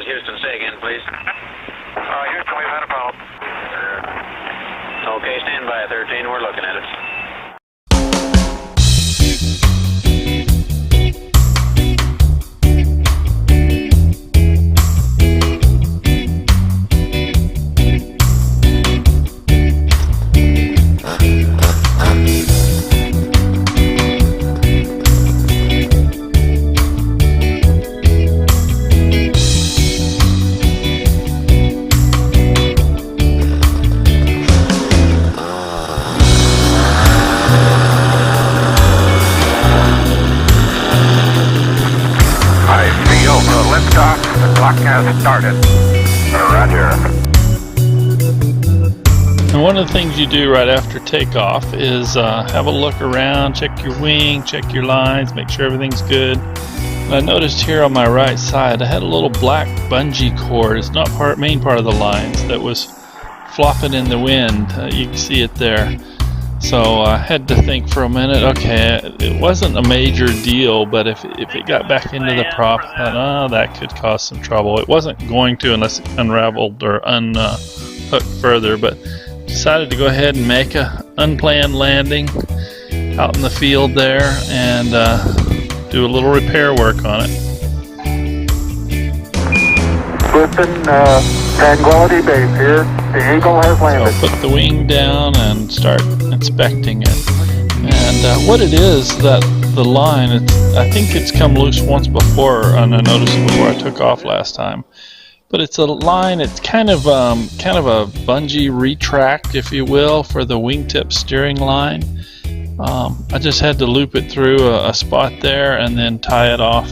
is Houston. Say again, please. Houston, we've had a problem. Okay, stand by, 13. We're looking at it. Liftoff, the clock has started. Roger. And one of the things you do right after takeoff is have a look around, check your wing, check your lines, make sure everything's good. And I noticed here on my right side I had a little black bungee cord. It's not main part of the lines that was flopping in the wind. You can see it there. So I had to think for a minute, okay, it wasn't a major deal, but if it got back into the prop, I thought, oh, that could cause some trouble. It wasn't going to unless it unraveled or unhooked further, but decided to go ahead and make a unplanned landing out in the field there and do a little repair work on it. Houston, Tranquility Base here. The Eagle has landed. So put the wing down and start inspecting it. And what it is, that the line, I think it's come loose once before, and I noticed it before I took off last time. But it's a line, it's kind of a bungee retract, if you will, for the wingtip steering line. I just had to loop it through a spot there and then tie it off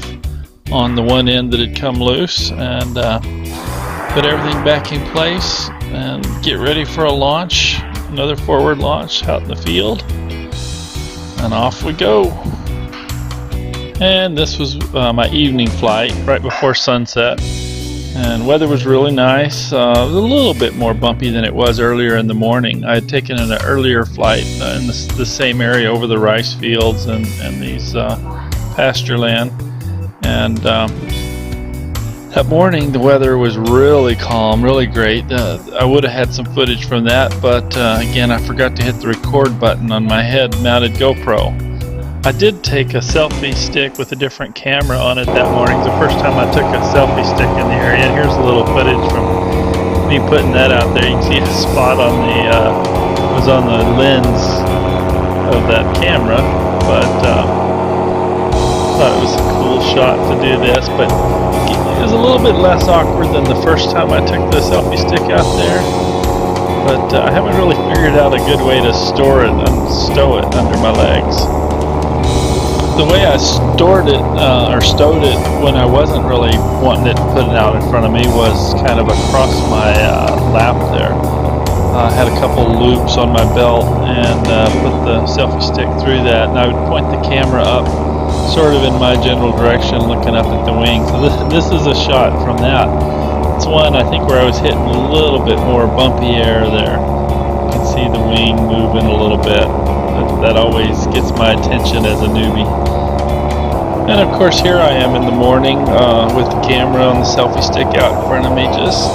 on the one end that had come loose, and put everything back in place and get ready for a launch, another forward launch out in the field, and off we go. And this was my evening flight right before sunset, and weather was really nice. It was a little bit more bumpy than it was earlier in the morning. I had taken an earlier flight in the same area over the rice fields and these pasture land. And that morning the weather was really calm, really great. I would have had some footage from that, but again, I forgot to hit the record button on my head-mounted GoPro. I did take a selfie stick with a different camera on it that morning. It's the first time I took a selfie stick in the area. And here's a little footage from me putting that out there. You can see a spot on was on the lens of that camera, but thought it was a cool shot to do this, but it was a little bit less awkward than the first time I took the selfie stick out there. But I haven't really figured out a good way to store it and stow it under my legs. The way I stored it or stowed it when I wasn't really wanting it put it out in front of me was kind of across my lap there. I had a couple loops on my belt and put the selfie stick through that, and I would point the camera up sort of in my general direction, looking up at the wing. So this is a shot from that. It's one I think where I was hitting a little bit more bumpy air there. You can see the wing moving a little bit. That always gets my attention as a newbie. And of course here I am in the morning with the camera on the selfie stick out in front of me, just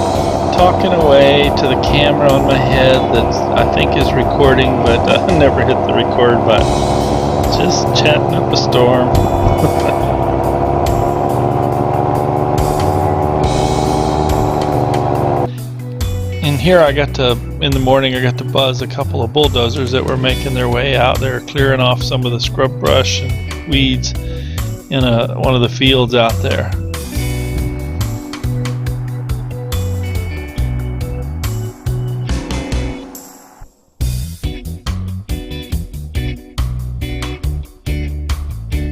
talking away to the camera on my head that I think is recording, but I never hit the record button. Just chatting up a storm. And here in the morning I got to buzz a couple of bulldozers that were making their way out there, clearing off some of the scrub brush and weeds in one of the fields out there.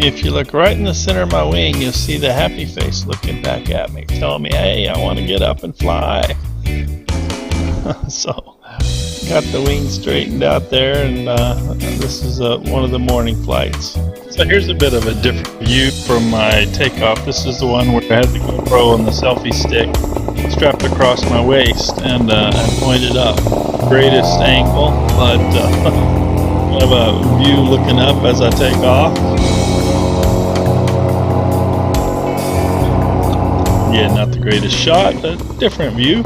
If you look right in the center of my wing, you'll see the happy face looking back at me, telling me, hey, I want to get up and fly. So, got the wing straightened out there, and this is one of the morning flights. So here's a bit of a different view from my takeoff. This is the one where I had the GoPro and the selfie stick strapped across my waist and pointed up. Greatest angle, but kind of a view looking up as I take off. Again, not the greatest shot, but different view.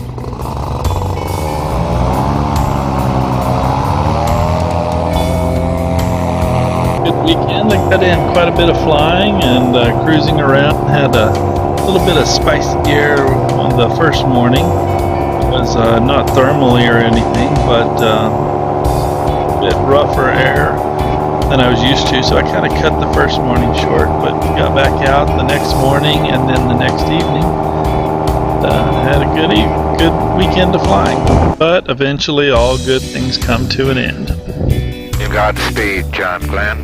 Good weekend. I got in quite a bit of flying and cruising around. Had a little bit of spicy air on the first morning. It was not thermally or anything, but a bit rougher air than I was used to, so I kind of cut the first morning short, but got back out the next morning and then the next evening. Had a good weekend of flying, but eventually all good things come to an end. You got speed, John Glenn.